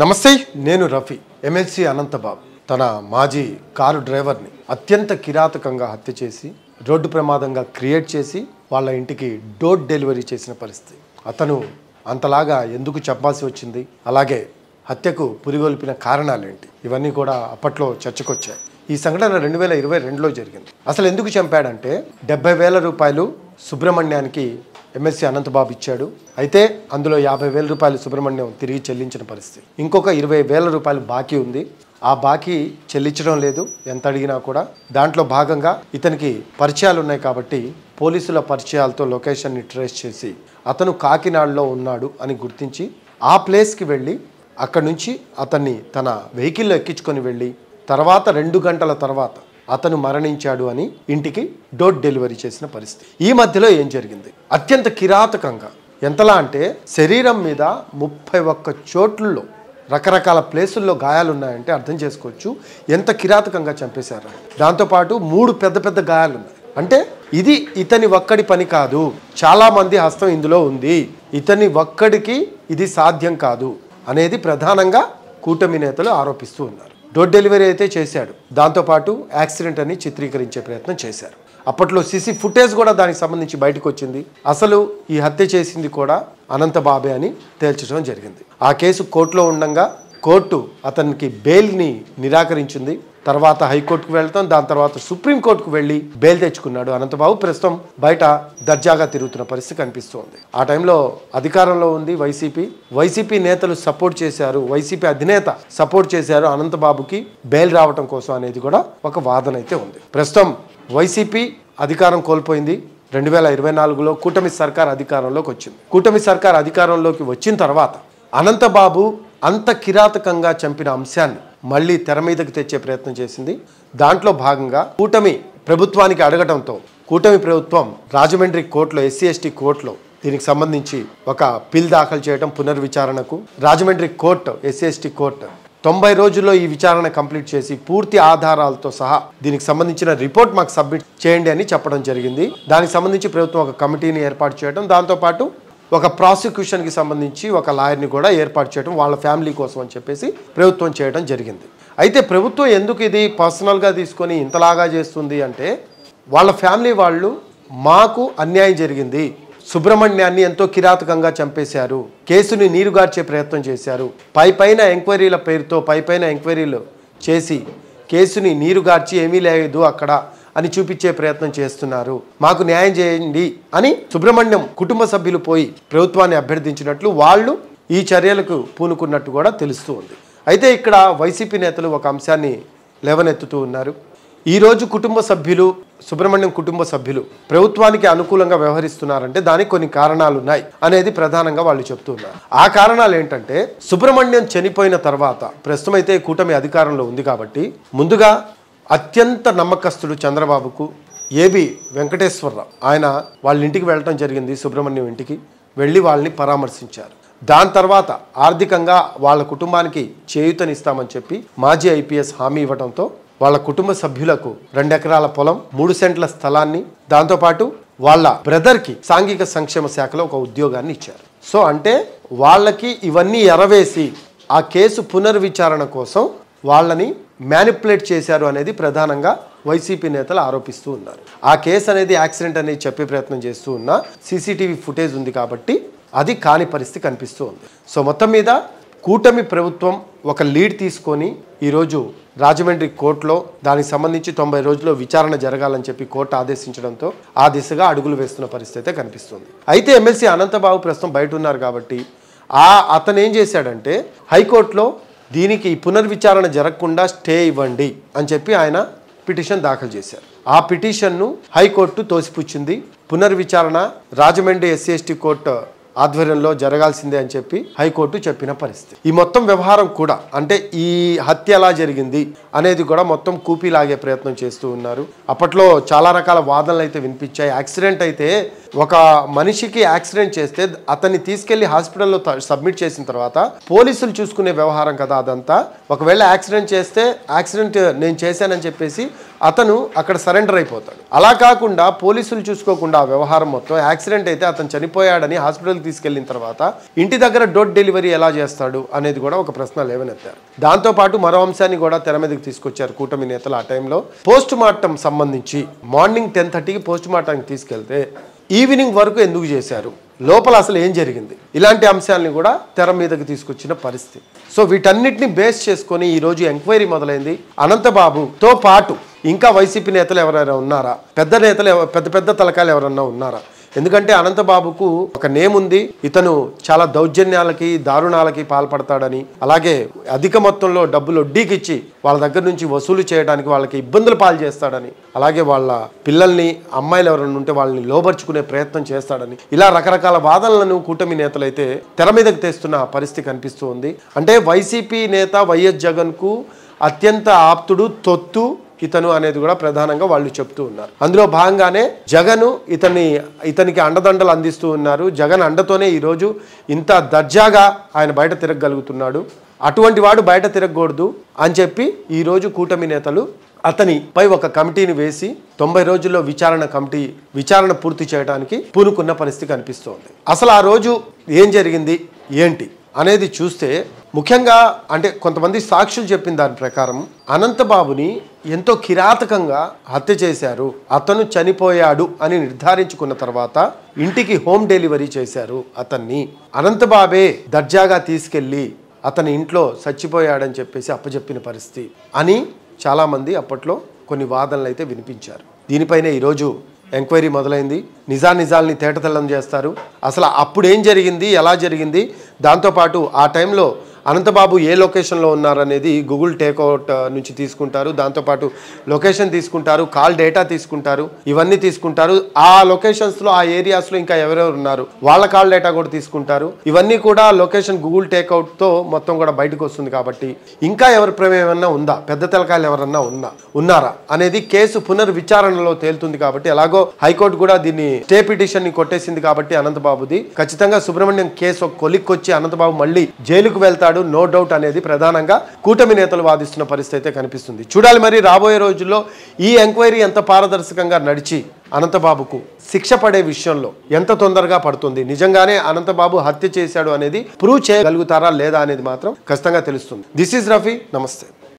నమస్తే, నేను రఫీ. ఎమ్మెల్సీ అనంతబాబు తన మాజీ కారు డ్రైవర్ని అత్యంత కిరాతకంగా హత్య చేసి రోడ్డు ప్రమాదంగా క్రియేట్ చేసి వాళ్ళ ఇంటికి డోర్ డెలివరీ చేసిన పరిస్థితి. అతను అంతలాగా ఎందుకు చెప్పాల్సి వచ్చింది, అలాగే హత్యకు పురిగొల్పిన కారణాలేంటి, ఇవన్నీ కూడా అప్పట్లో చర్చకొచ్చాయి. ఈ సంఘటన 2022లో జరిగింది. అసలు ఎందుకు చంపాడంటే 70,000 రూపాయలు సుబ్రహ్మణ్యానికి ఎమ్మెల్సీ అనంతబాబు ఇచ్చాడు. అయితే అందులో 50,000 రూపాయలు సుబ్రహ్మణ్యం తిరిగి చెల్లించిన పరిస్థితి. ఇంకొక 20,000 రూపాయలు బాకీ ఉంది. ఆ బాకీ చెల్లించడం లేదు ఎంత అడిగినా కూడా. దాంట్లో భాగంగా ఇతనికి పరిచయాలు ఉన్నాయి కాబట్టి పోలీసుల పరిచయాలతో లొకేషన్ని ట్రేస్ చేసి అతను కాకినాడలో ఉన్నాడు అని గుర్తించి ఆ ప్లేస్కి వెళ్ళి అక్కడి నుంచి అతన్ని తన వెహికల్లో ఎక్కించుకొని వెళ్ళి తర్వాత 2 గంటల తర్వాత అతను మరణించాడు అని ఇంటికి డోర్ డెలివరీ చేసిన పరిస్థితి. ఈ మధ్యలో ఏం జరిగింది, అత్యంత కిరాతకంగా, ఎంతలా అంటే శరీరం మీద 31 చోట్లలో రకరకాల ప్లేసుల్లో గాయాలున్నాయంటే అర్థం చేసుకోవచ్చు ఎంత కిరాతకంగా చంపేశారు. దాంతోపాటు 3 పెద్ద పెద్ద గాయాలున్నాయి. అంటే ఇది ఇతని ఒక్కడి పని కాదు, చాలామంది హస్తం ఇందులో ఉంది, ఇతని ఒక్కడికి ఇది సాధ్యం కాదు అనేది ప్రధానంగా కూటమి నేతలు ఆరోపిస్తూ ఉన్నారు. డోర్ డెలివరీ అయితే చేశాడు, దాంతోపాటు యాక్సిడెంట్ అని చిత్రీకరించే ప్రయత్నం చేశారు. అప్పట్లో సీసీ ఫుటేజ్ కూడా దానికి సంబంధించి బయటకు వచ్చింది. అసలు ఈ హత్య చేసింది కూడా అనంతబాబే అని తేల్చడం జరిగింది. ఆ కేసు కోర్టులో ఉండగా కోర్టు అతనికి బెయిల్ని నిరాకరించింది. తర్వాత హైకోర్టుకు వెళ్తాం, దాని తర్వాత సుప్రీంకోర్టుకు వెళ్ళి బెయిల్ తెచ్చుకున్నాడు అనంతబాబు. ప్రస్తుతం బయట దర్జాగా తిరుగుతున్న పరిస్థితి కనిపిస్తోంది. ఆ టైంలో అధికారంలో ఉంది వైసీపీ నేతలు సపోర్ట్ చేశారు, వైసీపీ అధినేత సపోర్ట్ చేశారు అనంతబాబుకి బెయిల్ రావటం కోసం అనేది కూడా ఒక వాదన అయితే ఉంది. ప్రస్తుతం వైసీపీ అధికారం కోల్పోయింది. 2024లో కూటమి సర్కార్ అధికారంలోకి వచ్చింది. కూటమి సర్కార్ అధికారంలోకి వచ్చిన తర్వాత అనంతబాబు అంత కిరాతకంగా చంపిన అంశాన్ని మళ్ళీ తెర మీదకి తెచ్చే ప్రయత్నం చేసింది. దాంట్లో భాగంగా కూటమి ప్రభుత్వానికి అడగటంతో కూటమి ప్రభుత్వం రాజమండ్రి కోర్టులో, SC/ST కోర్టులో దీనికి సంబంధించి ఒక పిల్ దాఖలు చేయడం పునర్విచారణకు. రాజమండ్రి కోర్టు, SC/ST కోర్టు 90 రోజుల్లో ఈ విచారణ కంప్లీట్ చేసి పూర్తి ఆధారాలతో సహా దీనికి సంబంధించిన రిపోర్ట్ మాకు సబ్మిట్ చేయండి అని చెప్పడం జరిగింది. దానికి సంబంధించి ప్రభుత్వం ఒక కమిటీని ఏర్పాటు చేయడం, దాంతోపాటు ఒక ప్రాసిక్యూషన్కి సంబంధించి ఒక లాయర్ని కూడా ఏర్పాటు చేయడం వాళ్ళ ఫ్యామిలీ కోసం అని చెప్పేసి ప్రభుత్వం చేయడం జరిగింది. అయితే ప్రభుత్వం ఎందుకు ఇది పర్సనల్గా తీసుకొని ఇంతలాగా చేస్తుంది అంటే వాళ్ళ ఫ్యామిలీ వాళ్ళు మాకు అన్యాయం జరిగింది, సుబ్రహ్మణ్యాన్ని ఎంతో కిరాతకంగా చంపేశారు, కేసుని నీరుగార్చే ప్రయత్నం చేశారు, పైపైన ఎంక్వైరీల పేరుతో పైపైన ఎంక్వైరీలు చేసి కేసుని నీరుగార్చి ఏమీ లేదు అక్కడ అని చూపించే ప్రయత్నం చేస్తున్నారు, మాకు న్యాయం చేయండి అని సుబ్రహ్మణ్యం కుటుంబ సభ్యులు పోయి ప్రభుత్వాన్ని అభ్యర్థించినట్లు వాళ్ళు ఈ చర్యలకు పూనుకున్నట్టు కూడా తెలుస్తూ ఉంది. అయితే ఇక్కడ వైసీపీ నేతలు ఒక అంశాన్ని లేవనెత్తుతూ ఉన్నారు. ఈరోజు సుబ్రహ్మణ్యం కుటుంబ సభ్యులు ప్రభుత్వానికి అనుకూలంగా వ్యవహరిస్తున్నారంటే దానికి కొన్ని కారణాలు ఉన్నాయి అనేది ప్రధానంగా వాళ్ళు చెప్తున్నారు. ఆ కారణాలు ఏంటంటే సుబ్రహ్మణ్యం చనిపోయిన తర్వాత, ప్రస్తుతం అయితే కూటమి అధికారంలో ఉంది కాబట్టి, ముందుగా అత్యంత నమ్మకస్తుడు చంద్రబాబుకు ఏబి వెంకటేశ్వరరావు ఆయన వాళ్ళ ఇంటికి వెళ్ళటం జరిగింది. సుబ్రహ్మణ్యం ఇంటికి వెళ్ళి వాళ్ళని పరామర్శించారు. దాని తర్వాత ఆర్థికంగా వాళ్ళ కుటుంబానికి చేయూతనిస్తామని చెప్పి మాజీ IPS హామీ ఇవ్వడంతో వాళ్ళ కుటుంబ సభ్యులకు 2 ఎకరాల పొలం, 3 సెంట్ల స్థలాన్ని, దాంతోపాటు వాళ్ళ బ్రదర్కి సాంఘిక సంక్షేమ శాఖలో ఒక ఉద్యోగాన్ని ఇచ్చారు. సో అంటే వాళ్ళకి ఇవన్నీ ఎరవేసి ఆ కేసు పునర్విచారణ కోసం వాళ్ళని మ్యానిపులేట్ చేశారు అనేది ప్రధానంగా వైసీపీ నేతలు ఆరోపిస్తూ ఉన్నారు. ఆ కేసు అనేది యాక్సిడెంట్ అనేది చెప్పే ప్రయత్నం చేస్తూ ఉన్నా CCTV ఫుటేజ్ ఉంది కాబట్టి అది కాని పరిస్థితి కనిపిస్తూ ఉంది. సో మొత్తం మీద కూటమి ప్రభుత్వం ఒక లీడ్ తీసుకొని ఈరోజు రాజమండ్రి కోర్టులో దానికి సంబంధించి 90 రోజుల్లో విచారణ జరగాలని చెప్పి కోర్టు ఆదేశించడంతో ఆ దిశగా అడుగులు వేస్తున్న పరిస్థితి అయితే కనిపిస్తుంది. అయితే ఎమ్మెల్సీ అనంతబాబు ప్రస్తుతం బయట ఉన్నారు కాబట్టి అతను ఏం చేశాడంటే హైకోర్టులో దీనికి పునర్విచారణ జరగకుండా స్టే ఇవ్వండి అని చెప్పి ఆయన పిటిషన్ దాఖలు చేశారు. ఆ పిటిషన్ను హైకోర్టు తోసిపుచ్చింది. పునర్విచారణ రాజమండ్రి SC/ST కోర్టు ఆధ్వర్యంలో జరగాల్సిందే అని చెప్పి హైకోర్టు చెప్పిన పరిస్థితి. ఈ మొత్తం వ్యవహారం కూడా అంటే ఈ హత్య ఎలా జరిగింది అనేది కూడా మొత్తం కూపీలాగే ప్రయత్నం చేస్తూ ఉన్నారు. అప్పట్లో చాలా రకాల వాదనలు అయితే వినిపించాయి. యాక్సిడెంట్ అయితే ఒక మనిషికి యాక్సిడెంట్ చేస్తే అతన్ని తీసుకెళ్లి హాస్పిటల్లో సబ్మిట్ చేసిన తర్వాత పోలీసులు చూసుకునే వ్యవహారం కదా అదంతా. ఒకవేళ యాక్సిడెంట్ చేస్తే యాక్సిడెంట్ నేను చేశానని చెప్పేసి అతను అక్కడ సరెండర్ అయిపోతాడు. అలా కాకుండా పోలీసులు చూసుకోకుండా ఆ వ్యవహారం మొత్తం యాక్సిడెంట్ అయితే అతను చనిపోయాడని హాస్పిటల్కి తీసుకెళ్లిన తర్వాత ఇంటి దగ్గర డోర్ డెలివరీ ఎలా చేస్తాడు అనేది కూడా ఒక ప్రశ్న లేవనెత్తారు. దాంతోపాటు మరో అంశాన్ని కూడా తెర మీదకి తీసుకొచ్చారు కూటమి నేతలు. ఆ టైంలో పోస్ట్ మార్టం సంబంధించి మార్నింగ్ 10:30కి పోస్ట్ మార్టంకి తీసుకెళ్తే ఈవినింగ్ వరకు ఎందుకు చేశారు, లోపల అసలు ఏం జరిగింది, ఇలాంటి అంశాలని కూడా తెర మీదకి తీసుకొచ్చిన పరిస్థితి. సో వీటన్నిటిని బేస్ చేసుకొని ఈరోజు ఎంక్వైరీ మొదలైంది. అనంతబాబుతో పాటు ఇంకా వైసీపీ నేతలు ఎవరైనా ఉన్నారా, పెద్ద నేతలు పెద్ద తలకాయలు ఎవరన్నా ఉన్నారా? ఎందుకంటే అనంతబాబుకు ఒక నేమ్ ఉంది, ఇతను చాలా దౌర్జన్యాలకి దారుణాలకి పాల్పడతాడని, అలాగే అధిక మొత్తంలో డబ్బులు వడ్డీకిచ్చి వాళ్ళ దగ్గర నుంచి వసూలు చేయడానికి వాళ్ళకి ఇబ్బందులు పాలు చేస్తాడని, అలాగే వాళ్ళ పిల్లల్ని అమ్మాయిలు ఎవరైనా ఉంటే వాళ్ళని లోబర్చుకునే ప్రయత్నం చేస్తాడని, ఇలా రకరకాల వాదనలను కూటమి నేతలైతే తెర మీదకి తెస్తున్న పరిస్థితి కనిపిస్తూ ఉంది. అంటే వైసీపీ నేత వైఎస్ జగన్కు అత్యంత ఆప్తుడు, తొత్తు ఇతను అనేది కూడా ప్రధానంగా వాళ్ళు చెప్తూ ఉన్నారు. అందులో భాగంగానే జగన్ ఇతనికి అండదండలు అందిస్తూ ఉన్నారు. జగన్ అండతోనే ఈరోజు ఇంత దర్జాగా ఆయన బయట తిరగగలుగుతున్నాడు. అటువంటి వాడు బయట తిరగకూడదు అని చెప్పి ఈరోజు కూటమి నేతలు అతనిపై ఒక కమిటీని వేసి 90 రోజుల్లో విచారణ పూర్తి చేయడానికి పూనుకున్న పరిస్థితి కనిపిస్తోంది. అసలు ఆ రోజు ఏం జరిగింది ఏంటి అనేది చూస్తే ముఖ్యంగా అంటే కొంతమంది సాక్షులు చెప్పిన దాని ప్రకారం అనంతబాబుని ఎంతో కిరాతకంగా హత్య చేశారు, అతను చనిపోయాడు అని నిర్ధారించుకున్న తర్వాత ఇంటికి హోమ్ డెలివరీ చేశారు అతన్ని. అనంతబాబే దర్జాగా తీసుకెళ్ళి అతని ఇంట్లో చచ్చిపోయాడని చెప్పేసి అప్పచెప్పిన పరిస్థితి అని చాలామంది అప్పట్లో కొన్ని వాదనలు అయితే వినిపించారు. దీనిపైనే ఈరోజు ఎంక్వైరీ మొదలైంది. నిజాల్ని తేటతెల్లం చేస్తారు. అసలు అప్పుడు ఏం జరిగింది, ఎలా జరిగింది, దాంతోపాటు ఆ టైంలో అనంతబాబు ఏ లొకేషన్లో ఉన్నారనేది గూగుల్ టేక్అవుట్ నుంచి తీసుకుంటారు. దాంతోపాటు లొకేషన్ తీసుకుంటారు, కాల్ డేటా తీసుకుంటారు, ఇవన్నీ తీసుకుంటారు. ఆ లొకేషన్స్లో ఆ ఏరియాస్లో ఇంకా ఎవరెవరు ఉన్నారు వాళ్ళ కాల్ డేటా కూడా తీసుకుంటారు. ఇవన్నీ కూడా లొకేషన్ గూగుల్ టేక్అవుట్తో మొత్తం కూడా బయటకు వస్తుంది. కాబట్టి ఇంకా ఎవరి ప్రమేయం ఏమన్నా ఉందా, పెద్ద తెలకాయలు ఎవరన్నా ఉన్నారా అనేది కేసు పునర్విచారణలో తేలుతుంది. కాబట్టి ఎలాగో హైకోర్టు కూడా దీన్ని స్టే పిటిషన్ ని కొట్టేసింది. కాబట్టి అనంతబాబుది ఖచ్చితంగా సుబ్రహ్మణ్యం కేసు ఒక కొలిక్కొచ్చి అనంతబాబు మళ్ళీ జైలుకు వెళ్తాడు, నో డౌట్ అనేది ప్రధానంగా కూటమి నేతలు వాదిస్తున్న పరిస్థితి అయితే కనిపిస్తుంది. చూడాలి మరి రాబోయే రోజుల్లో ఈ ఎంక్వైరీ ఎంత పారదర్శకంగా నడిచి అనంతబాబుకు శిక్ష పడే విషయంలో ఎంత తొందరగా పడుతుంది, నిజంగానే అనంతబాబు హత్య చేశాడు అనేది ప్రూవ్ చేయగలుగుతారా లేదా అనేది మాత్రం ఖచ్చితంగా తెలుస్తుంది. దిస్ ఈజ్ రఫీ, నమస్తే.